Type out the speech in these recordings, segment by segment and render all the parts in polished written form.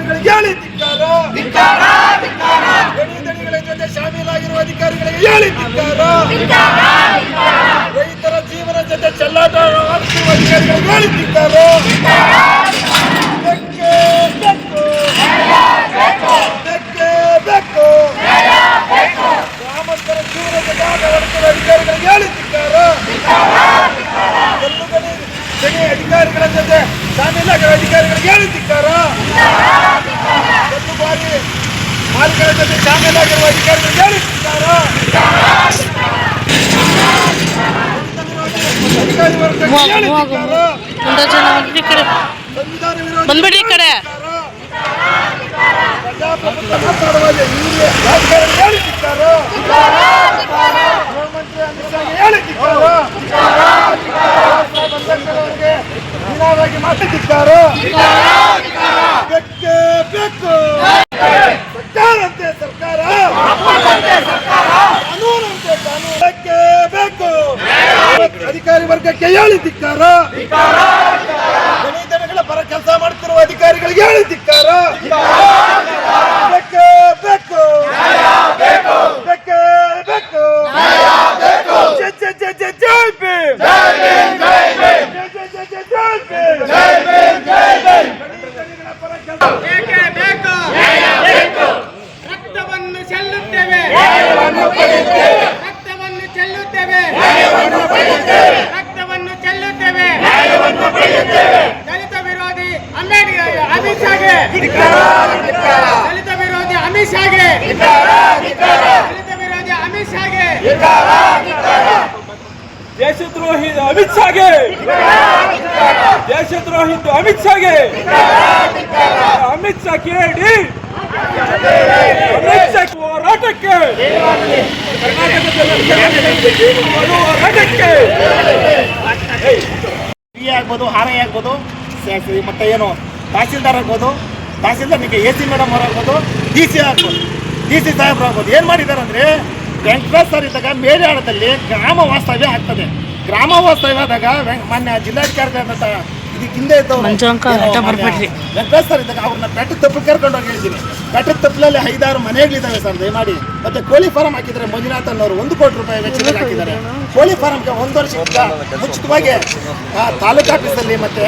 ಅಧಿಕಾರಿಗಳಿಗೆ ಹೇಳಿ ಧಿಕ್ಕಾರ. ಗಣಿಗಳ ಜೊತೆ ಶಾಮೀಲಾಗಿರುವ ಅಧಿಕಾರಿಗಳಿಗೆ ಹೇಳಿ ಧಿಕ್ಕಾರ. ರೈತರ ಜೀವನ ಜೊತೆ ಚೆಲ್ಲಾಟ ಆಡುತ್ತಿರುವ ಅಧಿಕಾರಿಗಳಿಗೆ ಹೇಳಿ ಧಿಕ್ಕಾರ. ಬೆಕ್ಕೆ ಬೇಕು ಗ್ರಾಮಸ್ಥರ ಜೀವನ ಜೊತೆ ಆಟ ಆಡುತ್ತಿರುವ ಅಧಿಕಾರಿಗಳಿಗೆ ಹೇಳಿ ಧಿಕ್ಕಾರ. ಗಣಿ ಅಧಿಕಾರಿಗಳ ಜೊತೆ ಶಾಮೀಲಾಗಿರುವ ಅಧಿಕಾರಿಗಳಿಗೆ ಹೇಳಿ ಧಿಕ್ಕಾರ. ಒಂದು ಬಾರಿ ಮಾಲಿಕರ ಜೊತೆ ಶಾಮೀಲಾಗಿರುವ ಅಧಿಕಾರಿಗಳಿಗೆ ಹೇಳಿ ಧಿಕ್ಕಾರ. ಅಧಿಕಾರಿ ವರ್ಗಕ್ಕೆ ಹೇಳಿ ಧಿಕ್ಕಾರ. ಸಂವಿಧಾನ ವಿರೋಧಿ ಕಡೆ ಪ್ರಜಾಪ್ರಭುತ್ವ ಮಾತಾಡುವ ರಾಜಕಾರಣಿಗಳಿಗೆ ಹೇಳಿ ಧಿಕ್ಕಾರ. ಗೃಹಮಂತ್ರಿ ಅಮಿತ್ ಶಾಗೆ ಹೇಳಿ ಧಿಕ್ಕಾರ. ಬಂಧನಗಳಿಗೆ ಹೀನಾವಾಗಿ ಮಾತಾಡಿದ್ದಾರೆ. ಬೆಕ್ಕೆ ಬೇಕು ಸರ್ಕಾರಂತೆ ಸರ್ಕಾರ, ಕಾನೂನಂತೆ ಕಾನೂನು. ಬೆಕ್ಕೆ ಬೇಕು ಅಧಿಕಾರಿ ವರ್ಗಕ್ಕೆ ಹೇಳಿ ಧಿಕ್ಕಾರ. ಗಣಿಗಳ ಪರ ಕೆಲಸ ಮಾಡುತ್ತಿರುವ ಅಧಿಕಾರಿಗಳಿಗೆ ಹೇಳಿ ಧಿಕ್ಕಾರ. ಬೆಕ್ಕೆ ಬೇಕು ಬೆಕ್ಕೆ ಬೇಕು. ಜೈ ಜೈ ಜೈ ಜೈ ಜೈ ಭೀಮ್. ರಕ್ತವನ್ನು ಚೆಲ್ಲುತ್ತೇವೆ, ರಕ್ತವನ್ನು ಚೆಲ್ಲುತ್ತೇವೆ, ರಕ್ತವನ್ನು ಚೆಲ್ಲುತ್ತೇವೆ. ದಲಿತ ವಿರೋಧಿ ಅಮಿತ್ ಶಾಗೆ, ದಲಿತ ವಿರೋಧಿ ಅಮಿತ್ ಶಾಗೆ, ದಲಿತ ವಿರೋಧಿ ಅಮಿತ್ ಶಾಗೆ, ದೇಶದ್ರೋಹಿ ಅಮಿತ್ ಶಾಗೆ, ದೇಶದ್ರೋಹಿ ಅಮಿತ್ ಶಾಗೆ. ಅಮಿತ್ ಶಾ ಕೇಳಿ, ಅಮಿತ್ ಶಾ ಹೋರಾಟಕ್ಕೆ, ಹೋರಾಟಕ್ಕೆ ಆಗ್ಬೋದು, ಆರ್ಐ ಆಗ್ಬೋದು, ಮತ್ತೆ ಏನು ತಹಸೀಲ್ದಾರ್ ಆಗ್ಬೋದು, ತಹಸೀಲ್ದಾರ್ನಿಗೆ AC ಮೇಡಮ್ ಅವ್ರು ಆಗ್ಬೋದು, DC ಆಗ್ಬೋದು, DC ಸಾಹೇಬ್ರು ಆಗ್ಬೋದು. ಏನು ಮಾಡಿದ್ದಾರೆ ಅಂದರೆ ವೆಂಕಟೇಶ್ ಸರ್ ಇದ್ದಾಗ ಮೇಲ್ಯಾಳದಲ್ಲಿ ಗ್ರಾಮ ವಾಸ್ತವ್ಯ ಆಗ್ತದೆ. ಗ್ರಾಮ ವಾಸ್ತವ್ಯ ಆದಾಗ ಮಾನ್ಯ ಜಿಲ್ಲಾಧಿಕಾರಿಗಳಂತ ಇದಕ್ಕೆ ಹಿಂದೆ ಇದ್ದವರು ವೆಂಕಟೇಶ್ ಸರ್ ಇದ್ದಾಗ ಅವ್ರನ್ನ ಬೆಟ್ಟದ ತಪ್ಪಲು ಕರ್ಕೊಂಡು ಹೋಗಿ ಹೇಳಿದ್ದೀನಿ. ಬೆಟ್ಟದ ತಪ್ಪಲಲ್ಲಿ 5-6 ಮನೆಗಳಿದ್ದಾವೆ ಸರ್, ದಯಮಾಡಿ. ಮತ್ತೆ ಕೋಳಿ ಫಾರಂ ಹಾಕಿದರೆ ಮಂಜುನಾಥ್ ಅನ್ನೋರು 1 ಕೋಟಿ ರೂಪಾಯಿ ವೆಚ್ಚದಲ್ಲಿ ಹಾಕಿದ್ದಾರೆ. ಕೋಳಿ ಫಾರಂಗೆ 1 ವರ್ಷದಿಂದ ಮುಂಚಿತವಾಗಿ ತಾಲೂಕು ಆಫೀಸಲ್ಲಿ ಮತ್ತೆ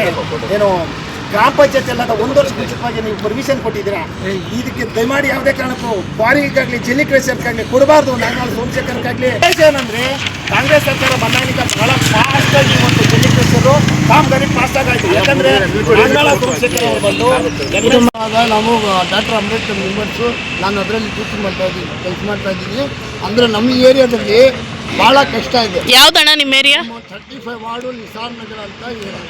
ಏನು ಗ್ರಾಮ ಪಂಚಾಯತ್ ಎಲ್ಲ 1 ವರ್ಷ ಮುಂಚಿತವಾಗಿ ನೀವು ಪರ್ಮಿಷನ್ ಕೊಟ್ಟಿದ್ದೀರಾ. ಇದಕ್ಕೆ ದಯಮಾಡಿ ಯಾವುದೇ ಕಾರಣಕ್ಕೂ ಕ್ವಾರಿಗಾಗಲಿ ಜಲ್ಲಿ ಕ್ರೇಷರ್ಗಾಗಲಿ ಕೊಡಬಾರ್ದು. ನಾಗನಾಳ ಸೋಮಶೇಖರ್ಗಾಗಲಿ ಏನಂದರೆ ಕಾಂಗ್ರೆಸ್ ಸರ್ಕಾರ ಬಂದಾಗಿನಿಂದ ಬಹಳ ಫಾಸ್ಟಾಗಿ ಒಂದು ಜಲ್ಲಿ ಕ್ರೇಷರು ಕಾಮಗಾರಿ ಫಾಸ್ಟಾಗಿ ಆಯಿತು. ಯಾಕಂದರೆ ನಾಗನಾಳ ಸೋಮಶೇಖರ್ ಅವರು ಬಂದು ನಾವು ಡಾಕ್ಟರ್ ಅಂಬೇಡ್ಕರ್ ಮೆಂಬರ್ಸು, ನಾನು ಅದರಲ್ಲಿ ಡ್ಯೂಟಿ ಕೆಲಸ ಮಾಡ್ತಾ ಇದ್ದೀನಿ. ಅಂದರೆ ನಮ್ಮ ಏರಿಯಾದಲ್ಲಿ ಭಾಳ ಕಷ್ಟ ಇದೆ. ಯಾವ್ದಣ್ಣ ನಿಮ್ಮ ಏರಿಯಾ? 35 ವಾರ್ಡು ನಿಸಾರ್ ನಗರ ಅಂತ ಏರಿಯಾ.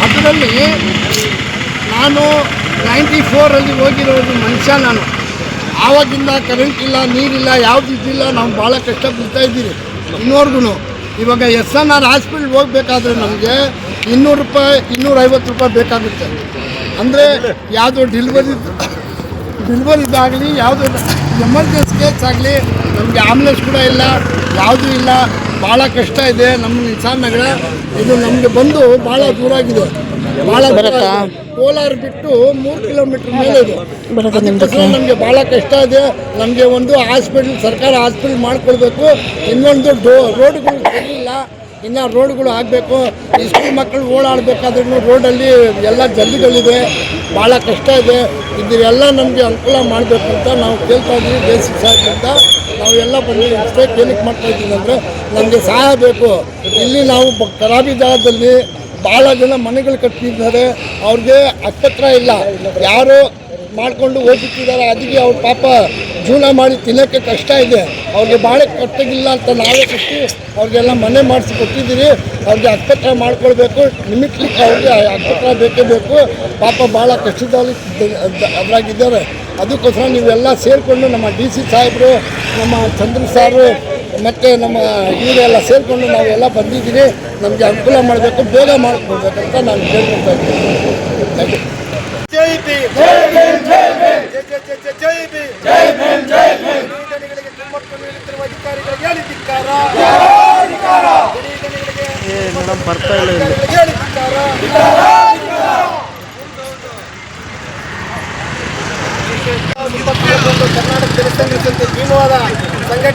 ಅದರಲ್ಲಿ ನಾನು 94ರಲ್ಲಿ ಹೋಗಿರೋದು ಮನುಷ್ಯ. ನಾನು ಆವಾಗಿಂದ ಕರೆಂಟ್ ಇಲ್ಲ, ನೀರಿಲ್ಲ, ಯಾವ್ದು ಇದ್ದಿಲ್ಲ. ನಾವು ಭಾಳ ಕಷ್ಟ ಬೀಳ್ತಾ ಇದ್ದೀರಿ ಇನ್ನೂವರೆಗೂ. ಇವಾಗ SNR ಹಾಸ್ಪಿಟ್ಲ್ಗೆ ಹೋಗ್ಬೇಕಾದ್ರೆ ನಮಗೆ 200 ರೂಪಾಯಿ 250 ರೂಪಾಯಿ ಬೇಕಾಗುತ್ತೆ. ಅಂದರೆ ಯಾವುದೋ ಡೆಲಿವರಿದಾಗಲಿ, ಯಾವುದೋ ಎಮರ್ಜೆನ್ಸಿ ಕೇಸ್ ಆಗಲಿ, ನಮಗೆ ಆಂಬುಲೆನ್ಸ್ ಕೂಡ ಇಲ್ಲ, ಯಾವುದೂ ಇಲ್ಲ. ಭಾಳ ಕಷ್ಟ ಇದೆ ನಮ್ಮ ನಿಸಾರ್ ನಗರ. ಇದು ನಮಗೆ ಬಂದು ಭಾಳ ದೂರ ಆಗಿದೆ. ಭಾಳ ಕೋಲಾರ ಬಿಟ್ಟು 3 ಕಿಲೋಮೀಟರ್ ಮೇಲೆ ಇದೆ. ನಮಗೆ ಭಾಳ ಕಷ್ಟ ಇದೆ. ನಮಗೆ ಒಂದು ಹಾಸ್ಪಿಟ್ಲ್, ಸರ್ಕಾರ ಹಾಸ್ಪಿಟ್ಲ್ ಮಾಡಿಕೊಡ್ಬೇಕು. ಇನ್ನೊಂದು ರೋಡ್ಗಳು ಸರಿಯಿಲ್ಲ, ಇನ್ನು ರೋಡ್ಗಳು ಆಗಬೇಕು. ಈ ಸ್ಕೂಲ್ ಮಕ್ಕಳು ಓಡಾಡಬೇಕಾದ್ರೂ ರೋಡಲ್ಲಿ ಎಲ್ಲ ಜಲ್ಲಿಗಳಿದೆ, ಭಾಳ ಕಷ್ಟ ಇದೆ. ಇದೆಲ್ಲ ನಮಗೆ ಅನುಕೂಲ ಮಾಡಬೇಕು ಅಂತ ನಾವು ಕೇಳ್ತಾ ಇದ್ದೀವಿ. ಬೇಸಿಕ್ ಸಾಹೇಬ್ರಿಂದ ನಾವೆಲ್ಲ ಬಂದು ಮಿಸ್ಟೇಕ್ ಏನಕ್ಕೆ ಮಾಡ್ತಾಯಿದ್ದೀವಿ ಅಂದರೆ ನಮಗೆ ಸಹಾಯ ಬೇಕು. ಇಲ್ಲಿ ನಾವು ಖರಾಬಿ ಜಾಗದಲ್ಲಿ ಭಾಳ ಜನ ಮನೆಗಳು ಕಟ್ಟಿದ್ದಾರೆ, ಅವ್ರಿಗೆ ಅಕ್ಕತ್ರ ಇಲ್ಲ, ಯಾರು ಮಾಡಿಕೊಂಡು ಹೋಗ್ಬಿಟ್ಟಿದ್ದಾರೆ. ಅದಕ್ಕೆ ಅವ್ರ ಪಾಪ ಜೀವನ ಮಾಡಿ ತಿನ್ನೋಕ್ಕೆ ಕಷ್ಟ ಇದೆ. ಅವ್ರಿಗೆ ಭಾಳ ಕಟ್ಟಿಗಿಲ್ಲ ಅಂತ ನಾವೇ ಕಟ್ಟಿ ಅವ್ರಿಗೆಲ್ಲ ಮನೆ ಮಾಡಿಸಿ ಕೊಟ್ಟಿದ್ದೀರಿ. ಅವ್ರಿಗೆ ಅಕ್ಕತ್ರ ಮಾಡ್ಕೊಳ್ಬೇಕು, ನಿಮಿಟ್ಲಿಕ್ಕೆ ಅವ್ರಿಗೆ ಅಕ್ಕತ್ರ ಬೇಕೇ ಬೇಕು. ಪಾಪ ಭಾಳ ಕಷ್ಟದಲ್ಲಿ ಅದ್ರಾಗಿದ್ದಾರೆ. ಅದಕ್ಕೋಸ್ಕರ ನೀವೆಲ್ಲ ಸೇರಿಕೊಂಡು ನಮ್ಮ DC ಸಾಹೇಬರು, ನಮ್ಮ ಚಂದ್ರ ಸಾರು ಮತ್ತು ನಮ್ಮ ಇವರೆಲ್ಲ ಸೇರಿಕೊಂಡು ನಾವೆಲ್ಲ ಬಂದಿದ್ದೀವಿ. ನಮಗೆ ಅನುಕೂಲ ಮಾಡಬೇಕು, ಬೇಗ ಮಾಡಿಕೊಡ್ಬೇಕಂತ ನಾನು ಕೇಳ್ಕೊಳ್ತಾ ಇದ್ದೀನಿ. Thank you. ಜೈ ಭೀಮ್, ಜೈ ಭೀಮ್, ಜೈ ಭೀಮ್, ಜೈ ಭೀಮ್, ಜೈ ಭೀಮ್, ಜೈ ಭೀಮ್. ಗಣಿಗಳಿಗೆ ಕುಮ್ಮಕ್ಕು ನೀಡುತ್ತಿರುವ ಅಧಿಕಾರಿಗಳಿಗೆ ಹೇಳಿ ಧಿಕ್ಕಾರ. ಗಣಿಗಳಿಗೆ ಬರ್ತಾ ಇಲ್ಲ, ಹೇಳಿ ಧಿಕ್ಕಾರ.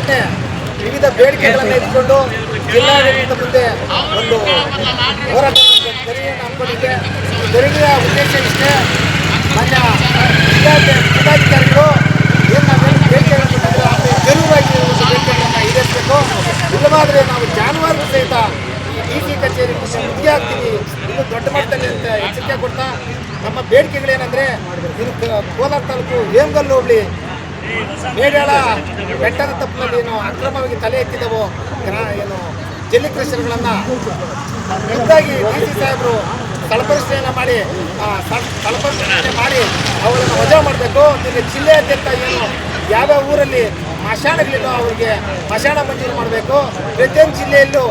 ಸಂಘಟನೆ ವಿವಿಧ ಬೇಡಿಕೆಗಳನ್ನು ಇಟ್ಕೊಂಡು ಜಿಲ್ಲಾಡಳಿತದ ಮುಂದೆ ಒಂದು ಹೋರಾಟ ತೆರಿಗೆಯನ್ನು ಹಾಕೊಂಡಿದ್ದೆ. ತೆರಿಗೆಯ ಉದ್ದೇಶ ಇಷ್ಟೇ, ಮಾನ್ಯ ಜಿಲ್ಲಾಧಿಕಾರಿಗಳು ಏನು ನಾವೇನು ಬೇಡಿಕೆಗಳನ್ನು ಕೊಟ್ಟಿದ್ರೆ ಆದರೆ ಜರೂರಾಗಿ ಒಂದು ಬೇಡಿಕೆಗಳನ್ನು ಈಡೇರಿಸಬೇಕು. ಇಲ್ಲವಾದರೆ ನಾವು ಜಾನುವಾರು ಸಹಿತ ಈ ಡಿ ಸಿ ಕಚೇರಿ ಮುಗಿಗೆ ಆಗ್ತೀವಿ, ಇದು ದೊಡ್ಡ ಮಟ್ಟದಲ್ಲಿ ಅಂತ ಎಚ್ಚರಿಕೆ ಕೊಡ್ತಾ ನಮ್ಮ ಬೇಡಿಕೆಗಳೇನೆಂದರೆ ಇದು ಕೋಲಾರ ತಾಲೂಕು ಹೇಮಗಲ್ಲು ಹೋಬಳಿ ಮೇಡ್ಯಾಳ ಬೆಟ್ಟದ ತಪ್ಪಿನಲ್ಲಿ ಏನು ಅಕ್ರಮವಾಗಿ ತಲೆ ಎತ್ತಿದವೋ ಏನು ಜಲ್ಲಿ ಕ್ರಷರ್ಗಳನ್ನು ಖುದ್ದಾಗಿ ಡಿ ಸಿ ಸಾಹೇಬರು ಸ್ಥಳಪರಿಶೀಲನೆ ಮಾಡಿ ಅವರನ್ನು ವಜಾ ಮಾಡಬೇಕು. ಈಗ ಜಿಲ್ಲೆಯಾದ್ಯಂತ ಏನು ಯಾವ್ಯಾವ ಊರಲ್ಲಿ ಮಶಾಣಗಳಿಲ್ಲೋ ಅವರಿಗೆ ಮಶಾಣ ಮಂಜೂರು ಮಾಡಬೇಕು. ಪ್ರತಿಯೊಂದು ಜಿಲ್ಲೆಯಲ್ಲೂ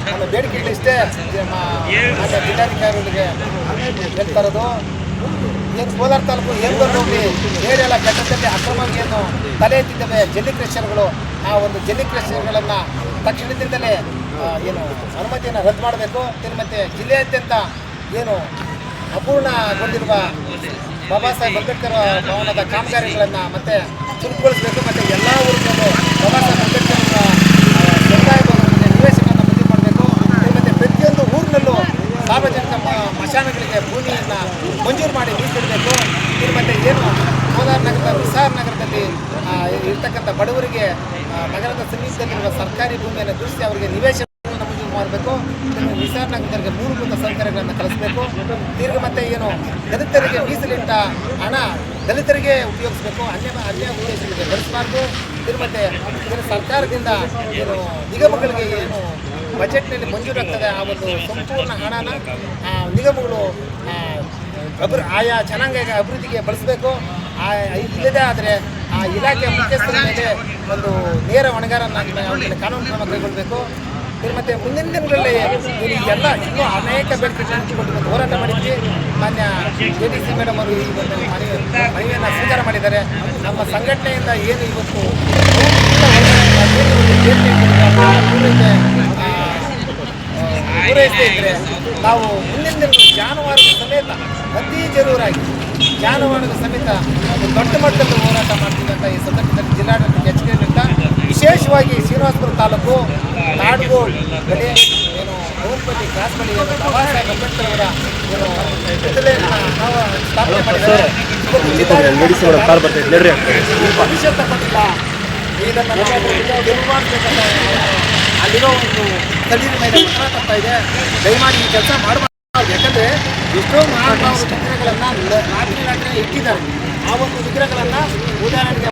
ನಮ್ಮ ಬೇಡಿಕೆಗಳಿಷ್ಟೇ. ಮಾನ್ಯ ಜಿಲ್ಲಾಧಿಕಾರಿಗಳಿಗೆ ಹೇಳ್ತಾ ಇರೋದು, ಏನು ಕೋಲಾರ ತಾಲೂಕು ಹೇಮಗಲ್ಲು ಹೋಗಿ ಏರಿಯೆಲ್ಲ ಬೆಟ್ಟದಲ್ಲಿ ಅಕ್ರಮವಾಗಿ ಏನು ತಲೆ ಎತ್ತಿದ್ದಾವೆ ಜಲ್ಲಿ ಕ್ರಷರ್ಗಳು, ಆ ಒಂದು ಜಲ್ಲಿ ಕ್ರಷರ್ಗಳನ್ನು ತಕ್ಷಣದಿಂದಲೇ ಏನು ಅನುಮತಿಯನ್ನು ರದ್ದು ಮಾಡಬೇಕು. ಮತ್ತು ಜಿಲ್ಲೆಯಾದ್ಯಂತ ಏನು ಅಪೂರ್ಣಗೊಂಡಿರುವ ಬಾಬಾ ಸಾಹೇಬ್ ಅಂಬೇಡ್ಕರ್ ಭವನದ ಕಾಮಗಾರಿಗಳನ್ನು ಮತ್ತೆ ಚುರುಕುಗೊಳಿಸಬೇಕು. ಮತ್ತು ಎಲ್ಲ ಊರುಗಳು ಬಾಬಾ ಸಾಹೇಬ್ ಅಂಬೇಡ್ಕರ್ ಸಮುದಾಯ ಭವನಕ್ಕೆ ನಿವೇಶನವನ್ನು ಮಂಜೂರು ಮಾಡಬೇಕು. ಮತ್ತು ಪ್ರತಿಯೊಂದು ಊರಿನಲ್ಲೂ ಸಾರ್ವಜನಿಕ ಮಶಾನಗಳಿಗೆ ಭೂಮಿಯನ್ನು ಮಂಜೂರು ಮಾಡಿ ಮೀಸಲಿಡಬೇಕು. ಮತ್ತು ಏನು ಕೋಲಾರ ನಗರದ ವಿಸಾರ್ ನಗರದಲ್ಲಿ ಇರ್ತಕ್ಕಂಥ ಬಡವರಿಗೆ ನಗರದ ಸಮೀಪದಲ್ಲಿರುವ ಸರ್ಕಾರಿ ಭೂಮಿಯನ್ನು ಗುರುತಿಸಿ ಅವರಿಗೆ ನಿವೇಶನವನ್ನು ಮಂಜೂರು ಮಾಡಬೇಕು. ವಿಸಾರ್ ನಗರದವರಿಗೆ ಮೂಲಭೂತ ಸೌಕರ್ಯಗಳನ್ನು ಕಲಿಸಬೇಕು. ಮತ್ತು ಏನು ದಲಿತರಿಗೆ ಮೀಸಲಿಟ್ಟ ಹಣ ದಲಿತರಿಗೆ ಉಪಯೋಗಿಸಬೇಕು, ಅನ್ಯ ಉದ್ದೇಶಗಳಿಗೆ ಬಳಸಬಾರ್ದು. ಮತ್ತು ಸರ್ಕಾರದಿಂದ ಏನು ನಿಗಮಗಳಿಗೆ ಏನು ಬಜೆಟ್ನಲ್ಲಿ ಮಂಜೂರಾಗ್ತದೆ ಆ ಒಂದು ಸಂಪೂರ್ಣ ಹಣನ ನಿಗಮಗಳು ಆಯಾ ಜನಾಂಗ ಅಭಿವೃದ್ಧಿಗೆ ಬಳಸಬೇಕು. ಇಲ್ಲದೇ ಆದರೆ ಆ ಇಲಾಖೆ ಮುಖ್ಯಸ್ಥರ ಮೇಲೆ ಒಂದು ನೇರ ಹೊಣೆಗಾರನಾಗಿ ಅವರಿಗೆ ಕಾನೂನು ಕ್ರಮ ಕೈಗೊಳ್ಳಬೇಕು. ಮತ್ತು ಮುಂದಿನ ದಿನಗಳಲ್ಲಿ ಎಲ್ಲ ಇನ್ನೂ ಅನೇಕ ಬೇಡಿಕೆಗಳನ್ನು ಹಂಚಿಕೊಂಡು ಹೋರಾಟ ಮಾಡಿದ್ವಿ. ಮಾನ್ಯ ADC ಮೇಡಮ್ ಅವರು ಈ ಒಂದು ಮನವಿಯನ್ನು ಸ್ವೀಕಾರ ಮಾಡಿದ್ದಾರೆ. ನಮ್ಮ ಸಂಘಟನೆಯಿಂದ ಏನು ಇವತ್ತು ಪೂರೈಸದೇ ಇದ್ದರೆ ನಾವು ಮುಂದಿನ ದಿನ ಜಾನುವಾರುಗಳ ಸಮೇತ ಅತಿ ಜರೂರಾಗಿ ಜಾನುವಾರುಗಳ ಸಮೇತ ದೊಡ್ಡ ಮಟ್ಟದಲ್ಲಿ ಹೋರಾಟ ಮಾಡ್ತೀವಿ ಅಂತ ಈ ಸಂದರ್ಭದಲ್ಲಿ ಜಿಲ್ಲಾಡಳಿತಕ್ಕೆ ಎಚ್ಚರಿಕೆ ನೀಡ್ತಾ, ವಿಶೇಷವಾಗಿ ಶ್ರೀನಿವಾಸಪುರ ತಾಲೂಕು ಕಾಡ್ಗೋಡ್ ಬಳಿ ಏನು ಬಹುಪತಿ ಕ್ರಾಸ್ ಬಳಿ ಬಾಬಾ ಸಾಹೇಬ್ ಅಂಬೇಡ್ಕರ್ ಅವರ ಏನು ನಾವು ಸ್ಥಾಪನೆ ಮಾಡಿದ್ದಾರೆ. ಭವಿಷ್ಯತ್ತ ಕೊಟ್ಟಿಲ್ಲ, ಇದನ್ನು ನಾವು ಗೆಲುವಾಗಬೇಕಂತ ಅಲ್ಲಿರೋ ಒಂದು ಸ್ಥಳೀಯ ಮೇಲೆ ಒತ್ತಡ ತರ್ತಾ ಇದೆ. ದಯಮಾಡಿ ಈ ಕೆಲಸ ಮಾಡಬಾರ್ದು. ಯಾಕಂದರೆ ಎಷ್ಟೋ ಮಹಾನುಭಾವರು ವಿಗ್ರಹಗಳನ್ನು ರಾತ್ರಿ ಇಟ್ಟಿದ್ದಾರೆ. ಆ ಒಂದು ವಿಗ್ರಹಗಳನ್ನು ಉದಾಹರಣೆಗೆ